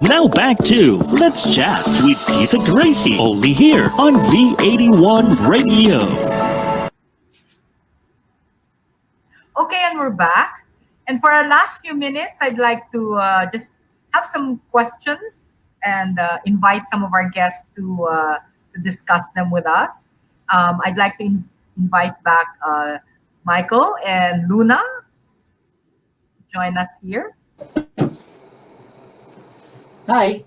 Now back to Let's Chat with Tita Gracie, only here on V81 Radio. Okay, and we're back. And for our last few minutes, I'd like to just have some questions and invite some of our guests to discuss them with us. I'd like to invite back Michael and Luna to join us here. Hi.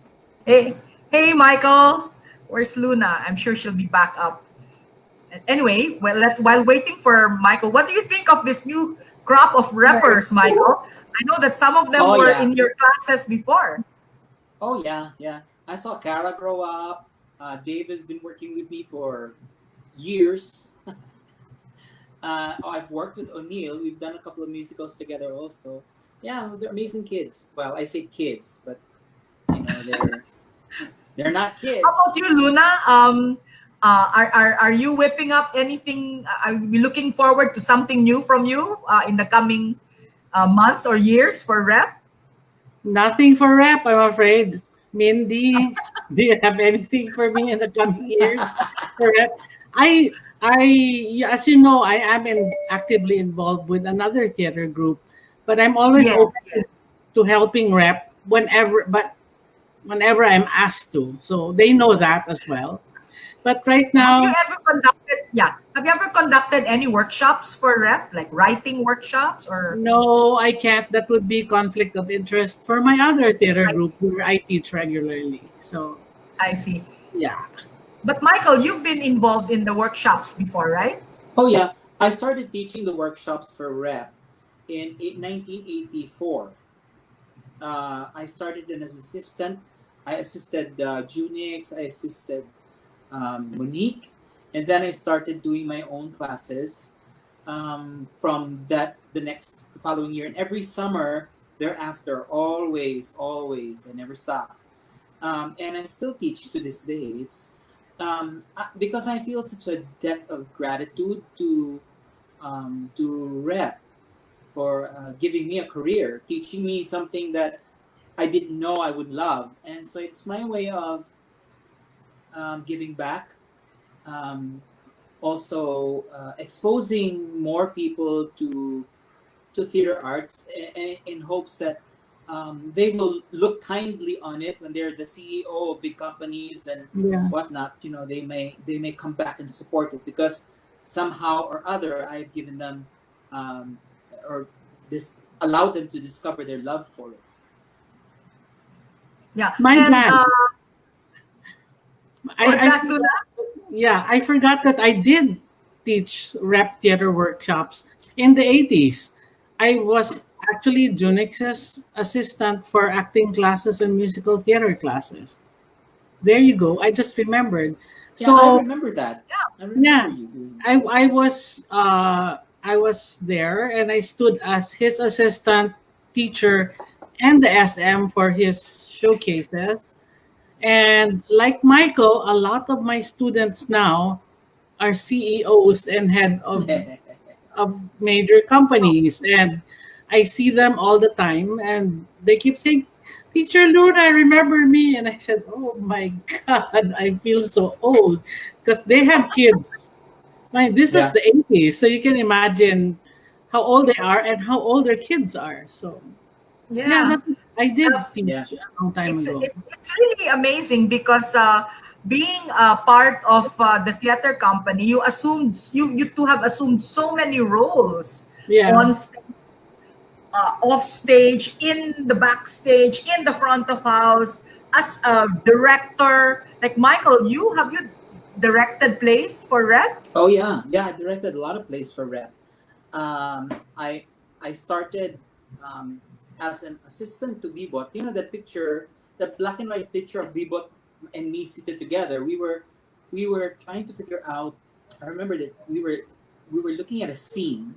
Hey, hey, Michael. Where's Luna? I'm sure she'll be back up. Anyway, well, while waiting for Michael, what do you think of this new crop of rappers, Michael? I know that some of them Oh were yeah. in your classes before. Oh yeah. Yeah. I saw Cara grow up. Dave has been working with me for years. I've worked with O'Neill. We've done a couple of musicals together also. Yeah, they're amazing kids. Well, I say kids, but they're not How kids. about you, Luna? Are you whipping up anything? Are we looking forward to something new from you in the coming months or years for rep? Nothing for rap, I'm afraid. Mindy, do you have anything for me in the coming years for rap? As you know, I am actively involved with another theater group, but I'm always Yes, open yes. to helping rep whenever I'm asked to. So they know that as well. But right Have you now, ever conducted? Yeah. Have you ever conducted any workshops for rep, like writing workshops or? no, I can't. That would be conflict of interest for my other theater I group see. where I teach regularly. So I see. yeah. But Michael, you've been involved in the workshops before, right? Oh yeah. I started teaching the workshops for rep in 1984. I started as assistant. I assisted Junix. I assisted Monique, and then I started doing my own classes. From that, the next following year, and every summer thereafter, always, I never stop. And I still teach to this day. It's because I feel such a debt of gratitude to Rep for giving me a career, teaching me something that I didn't know I would love, and so it's my way of giving back. Um, Also exposing more people to theater arts in hopes that they will look kindly on it when they're the CEO of big companies and Yeah. whatnot. They may come back and support it because somehow or other I've given them um, or this allowed them to discover their love for it. Yeah. My And bad. what's I that, Luna? forgot, yeah, I forgot that I did teach rap theater workshops in the 80s. I was actually Junix's assistant for acting classes and musical theater classes. There you go. I just remembered. Yeah, I So remember that. I remember yeah, you doing that. I was there and I stood as his assistant teacher and the SM for his showcases. And like Michael, a lot of my students now are CEOs and head of major companies. And I see them all the time and they keep saying, Teacher Luna, remember me? And I said, oh my God, I feel so old because they have kids. Like, this was Yeah, the 80s. So you can imagine how old they are and how old their kids are. So yeah, Yeah. I did yeah, teach a long time ago. It's really amazing because being a part of the theater company, you two have assumed so many roles Yeah. on off stage, in the backstage, in the front of house, as a director. Like Michael, you directed plays for Red? oh yeah. I directed a lot of plays for Rep. um, I I started um, as an assistant to Bebot. You know the picture, the black and white picture of Bebot and me seated together. We were trying to figure out. I remember that we were looking at a scene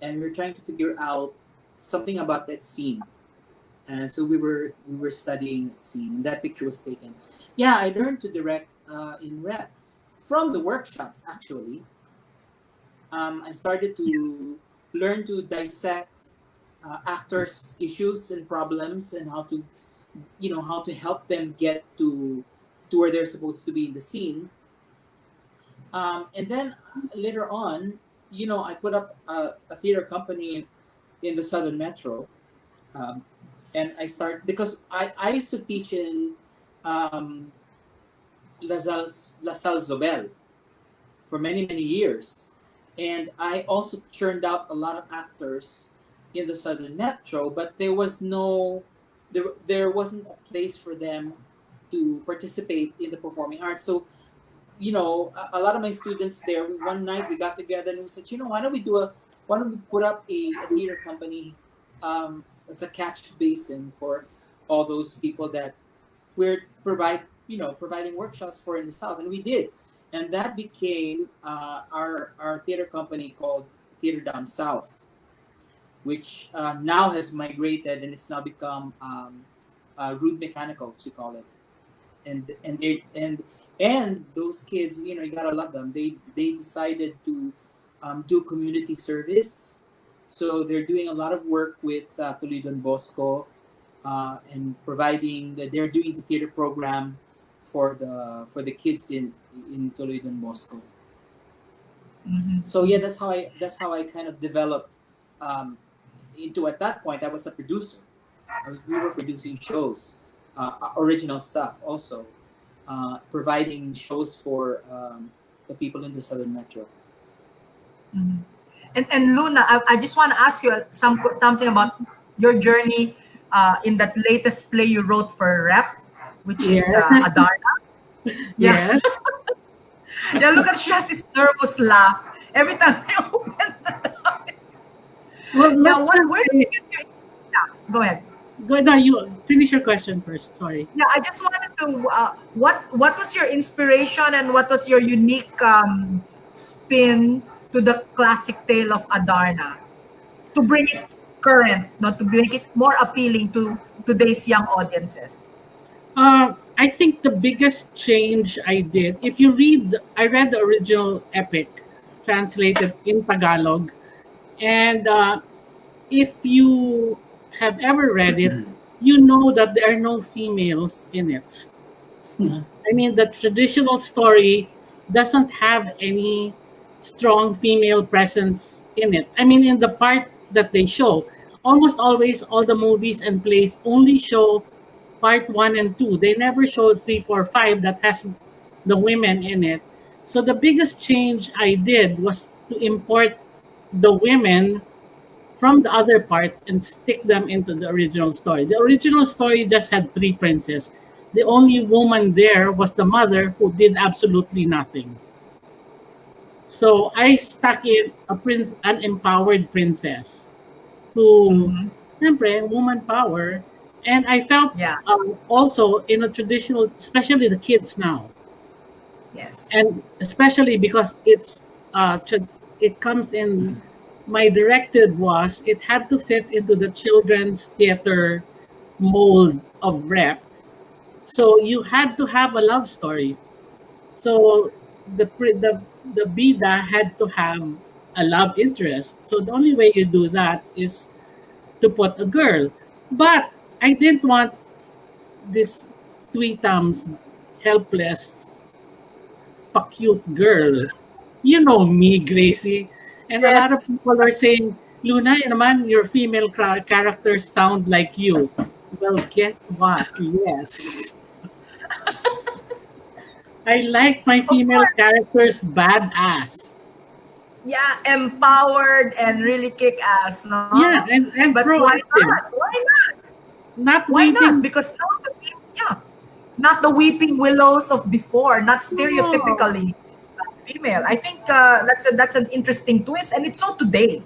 and we were trying to figure out something about that scene. And so we were studying that scene, and that picture was taken. Yeah, I learned to direct in rep from the workshops actually. I started to learn to dissect actors' issues and problems and how to how to help them get to where they're supposed to be in the scene. And then later on, I put up a theater company in the Southern Metro. um, and I start because I used to teach in um, La Salle Zobel for many many years, and I also churned out a lot of actors in the Southern Metro, but there wasn't a place for them to participate in the performing arts. So a lot of my students there, one night we got together and we said, why don't we put up a theater company, as a catch basin for all those people that we're providing workshops for in the South, and we did, and that became our theater company called Theater Down South, which now has migrated and it's now become Rude Mechanicals, we call it. And those kids, you gotta love them. They decided to do community service, so they're doing a lot of work with Toledo and Bosco, and they're doing the theater program for the kids in Toledo and Bosco. Mhm. So yeah, that's how I kind of developed into. At that point I was a producer. We were producing shows, original stuff also, providing shows for the people in the Southern Metro. Mhm. And Luna, I just want to ask you something about your journey in that latest play you wrote for Rep, which is Yes. Adarna. Yeah. Yes. Yeah, look at, she has this nervous laugh every time I open the door. Well, Yeah, let's where just did you say, get your, yeah, go ahead. go, no, you finish your question first. Sorry. Yeah, I just wanted to what was your inspiration and what was your unique spin to the classic tale of Adarna to bring it current, not to make it more appealing to today's young audiences. I think the biggest change I did, if you read, I read the original epic translated in Tagalog, and if you have ever read it, you know that there are no females in it. Mhm. I mean, the traditional story doesn't have any strong female presence in it. I mean, in the part that they show, almost always all the movies and plays only show part one and two. They never show three, four, five that has the women in it. So the biggest change I did was to import the women from the other parts and stick them into the original story. The original story just had three princes. The only woman there was the mother who did absolutely nothing. So I stuck in an empowered princess who, Mm-hmm. siyempre, woman power. And I felt Yeah. also in a traditional, especially the kids now, Yes. and especially because it comes in. My directive was it had to fit into the children's theater mold of rep. So you had to have a love story. So the bida had to have a love interest. So the only way you do that is to put a girl. But I didn't want this tweetums helpless pa-cute girl. You know me, Gracie. And a lot of Yes. people are saying, Luna, yun naman, your female characters sound like you. Well, guess what? Yes. I like my Of female course. characters badass. Yeah, empowered and really kick ass, no? Yeah, and But why proactive. not? Why not? Not Why not? waiting. Because now, yeah, not the weeping willows of before, not No. stereotypically female. I think that's an interesting twist, and it's so today.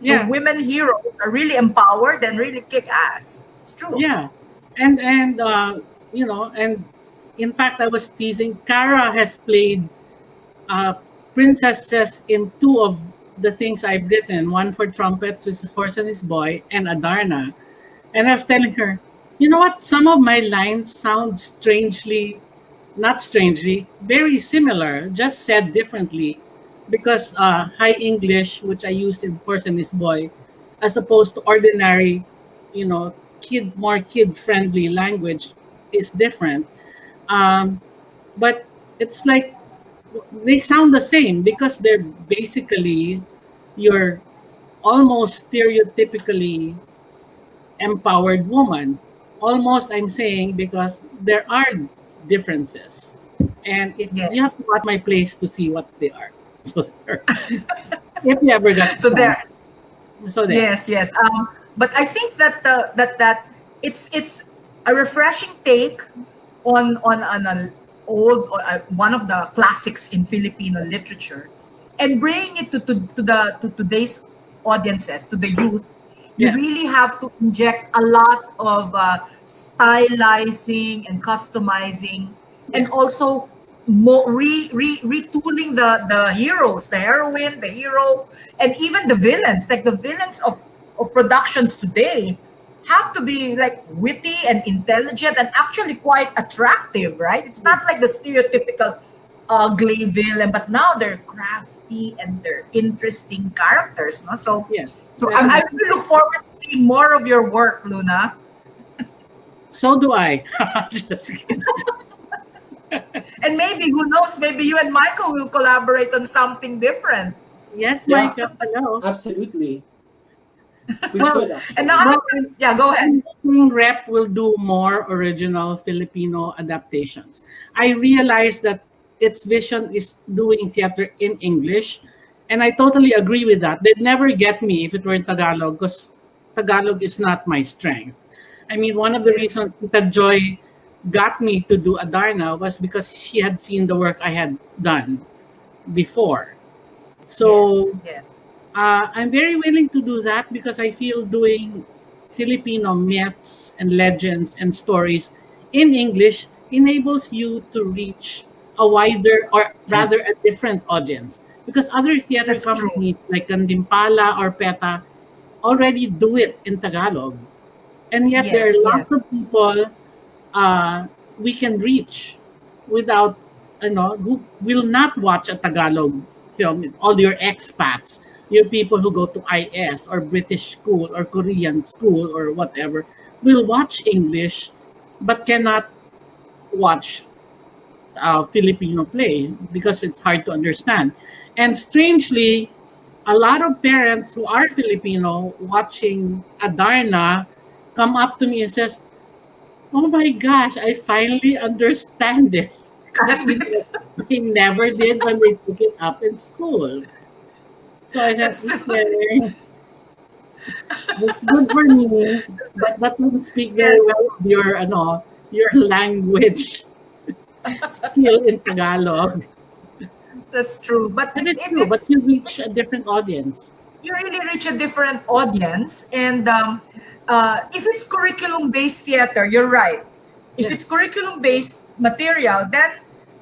The Yeah, women heroes are really empowered and really kick ass. It's true. yeah. And in fact I was teasing. Cara has played uh, princesses in two of the things I've written, one for trumpets, which is Horse and His Boy, and Adarna. And I was telling her, you know what? Some of my lines sound not strangely, very similar, just said differently. Because High English, which I use in Horse and His Boy, as opposed to ordinary, you know, kid friendly language is different. Um, but it's like they sound the same because they're basically your almost stereotypically empowered woman. Almost, I'm saying, because there are differences, and if you have Yes. to watch my plays to see what they are. So there, if you ever got So a there. chance. So there. Yes, yes. But I think that it's a refreshing take on an old one of the classics in Filipino literature, and bringing it to today's audiences, to the youth. You Yes. really have to inject a lot of stylizing and customizing, and Yes. also retooling the heroes, the heroine, the hero, and even the villains. Like the villains of productions today have to be like witty and intelligent and actually quite attractive, right? It's not like the stereotypical ugly villain, but now they're crafty and they're interesting characters, no? So Yes. so I Definitely. really look forward to seeing more of your work, Luna. So do I. Just kidding. And maybe, who knows, maybe you and Michael will collaborate on something different. Yes, Yeah, Michael. Hello. absolutely. We Well, should And actually. now, well, yeah, go ahead. I'm hoping Rep will do more original Filipino adaptations. I realize that its vision is doing theater in English, and I totally agree with that. They'd never get me if it were in Tagalog, because Tagalog is not my strength. I mean, one of the Yes, reasons Tita Joy got me to do Adarna was because she had seen the work I had done before. yes, So yes, I'm very willing to do that because I feel doing Filipino myths and legends and stories in English enables you to reach a wider, or rather a different audience. Because other theater that's true. companies like Gandimpala or PETA already do it in Tagalog. And yet there are Yes, yes, lots of people uh, we can reach without, who will not watch a Tagalog film. All your expats, your people who go to IS or British school or Korean school or whatever, will watch English but cannot watch Filipino play because it's hard to understand. And strangely, a lot of parents who are Filipino watching Adarna come up to me and says, "Oh my gosh, I finally understand it." that's Because they never did when they took it up in school. So I said, that's true. okay, that's good for me, but that doesn't speak very Yes, well of your language skill in Tagalog. that's true. But That is true, but you reach it's a different audience. you really reach a different audience, and if it's curriculum based theater, you're right. If it's Yes, curriculum based material, then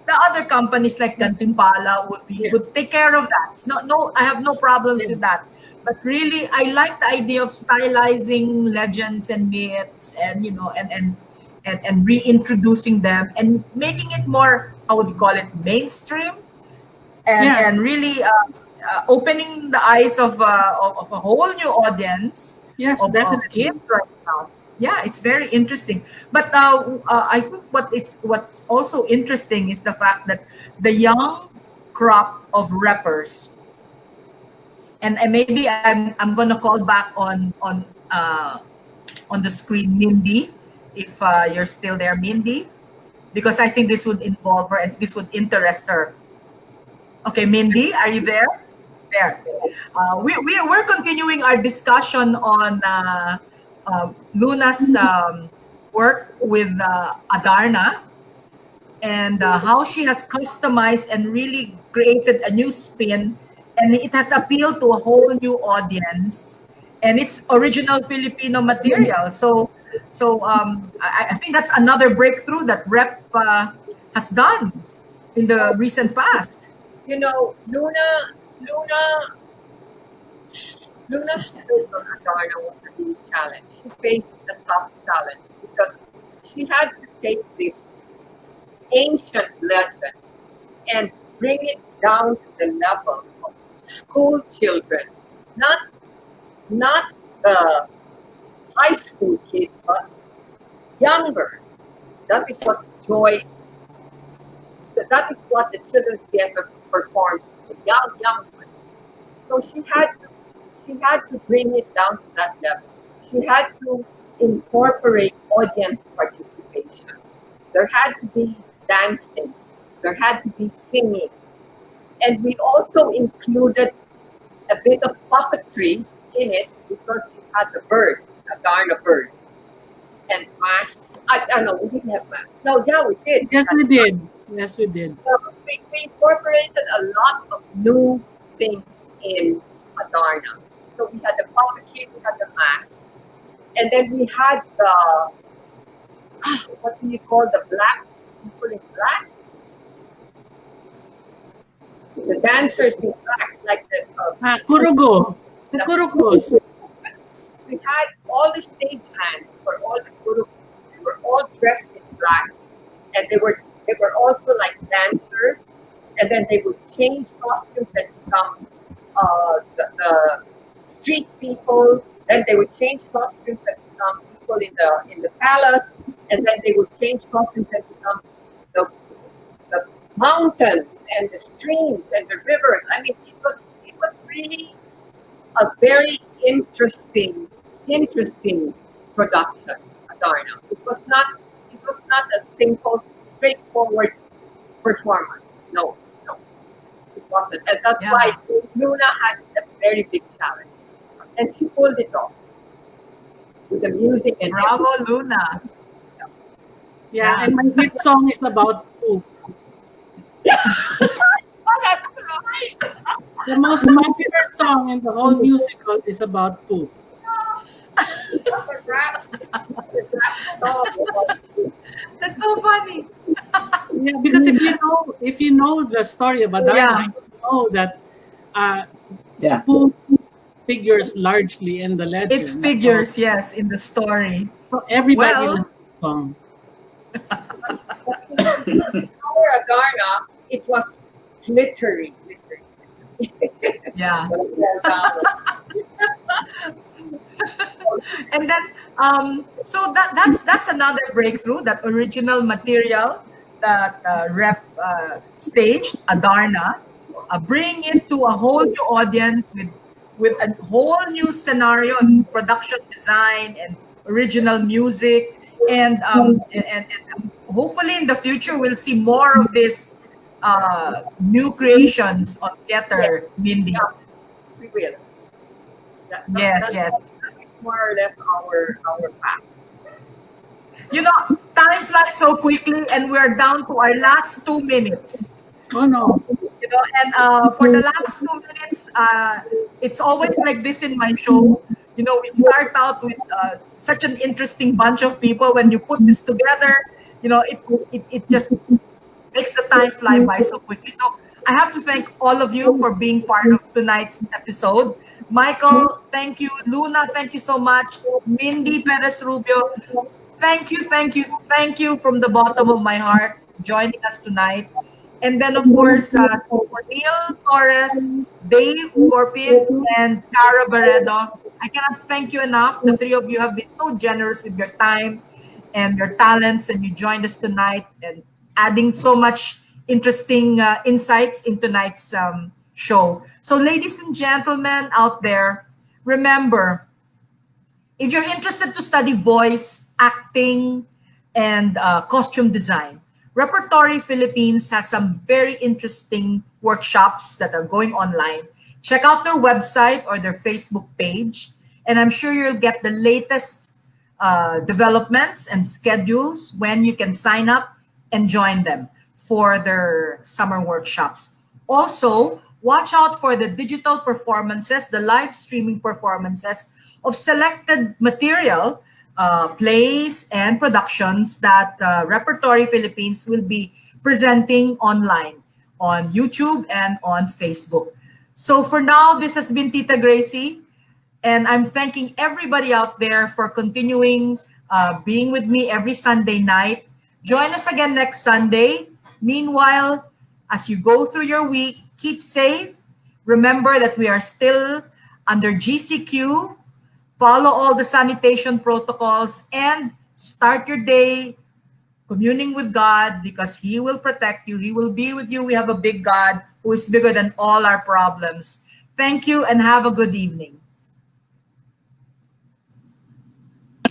the other companies like Gantimpala yes, would take care of that. It's no, I have no problems yes, with that. But really, I like the idea of stylizing legends and myths, and and reintroducing them and making it more, how would you call it, mainstream, yeah, and really opening the eyes of a whole new audience yes, of kids definitely. right now. Yeah, it's very interesting. But I think what's also interesting is the fact that the young crop of rappers, and maybe I'm gonna call back on the screen Mindy, if you're still there, Mindy, because I think this would involve her and this would interest her. Okay, Mindy, are you there? There. We're continuing our discussion on Luna's work with Adarna, and how she has customized and really created a new spin, and it has appealed to a whole new audience, and it's original Filipino material. So I think that's another breakthrough that Rep has done in the recent past. You know, Luna's take on Adarna was a real challenge. She faced a tough challenge because she had to take this ancient legend and bring it down to the level of school children, not not the high school kids, but younger. That is what joy. That is what the children's theater performs to the young ones. So she had to bring it down to that level. She had to incorporate audience participation. There had to be dancing. There had to be singing. And we also included a bit of puppetry in it because it had the bird, a Darna bird, and masks. I know we didn't have masks. No, yeah, we did. Yes, we did. Yes, we did. So we incorporated a lot of new things in Adarna. So we had the puppetry, we had the masks, and then we had the what do you call the black people in black? The dancers in black, like the Kurugo. The Kurugos. we had all the stage hands for all the guru. They were all dressed in black, and they were also like dancers. And then they would change costumes and become the street people. Then they would change costumes and become people in the palace. And then they would change costumes and become the mountains and the streams and the rivers. I mean, it was really a very interesting production, Adarna. It was not a simple, straightforward performance. No, it wasn't. And that's why Luna had a very big challenge. And she pulled it off with the music and Bravo, everything. Luna. Yeah, and my hit song is about poop. Oh, that's right. The most popular song in the whole musical is about poop. The rap song was That's so funny. Yeah, because if you know the story of Adarna, Yeah. you know that Yeah. poop figures largely in the legend. It figures, yes, in the story. So everybody Well- knows the song. our Adarna, it was glittery. Yeah. And then so that's another breakthrough, that original material that rep staged Adarna, bring it to a whole new audience with a whole new scenario and production design and original music, and hopefully in the future we'll see more of this new creations on theater, Mindy. Yeah. We will. Yes, yes. That is more or less our path. You know, time flies so quickly, and we're down to our last 2 minutes. Oh no. You know, and for the last 2 minutes, it's always like this in my show. You know, we start out with such an interesting bunch of people. When you put this together, you know, it just makes the time fly by so quickly. So I have to thank all of you for being part of tonight's episode. Michael, thank you. Luna, thank you so much. Mindy-Perez Rubio, thank you from the bottom of my heart joining us tonight. And then, of course, Neil Torres, Dave Corpin, and Cara Barredo. I cannot thank you enough. The three of you have been so generous with your time and your talents, and you joined us tonight and adding so much interesting insights in tonight's show. So, ladies and gentlemen out there, remember, if you're interested to study voice, acting, and costume design, Repertory Philippines has some very interesting workshops that are going online. Check out their website or their Facebook page, and I'm sure you'll get the latest developments and schedules when you can sign up and join them for their summer workshops. Also, watch out for the digital performances, the live streaming performances of selected material, plays, and productions that Repertory Philippines will be presenting online on YouTube and on Facebook. So for now, this has been Tita Gracie, and I'm thanking everybody out there for continuing being with me every Sunday night. Join us again next Sunday. Meanwhile, as you go through your week, keep safe. Remember that we are still under GCQ, follow all the sanitation protocols, and start your day communing with God, because He will protect you. He will be with you. We have a big God who is bigger than all our problems. Thank you and have a good evening.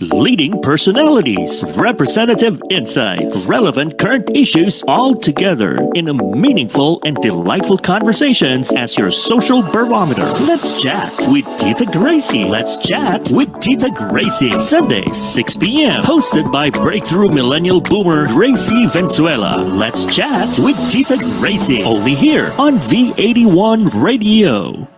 Leading personalities, representative insights, relevant current issues all together in a meaningful and delightful conversations as your social barometer. Let's chat with Tita Gracie. Let's chat with Tita Gracie. Sundays, 6 p.m. Hosted by breakthrough millennial boomer Gracie Venezuela. Let's chat with Tita Gracie. Only here on V81 Radio.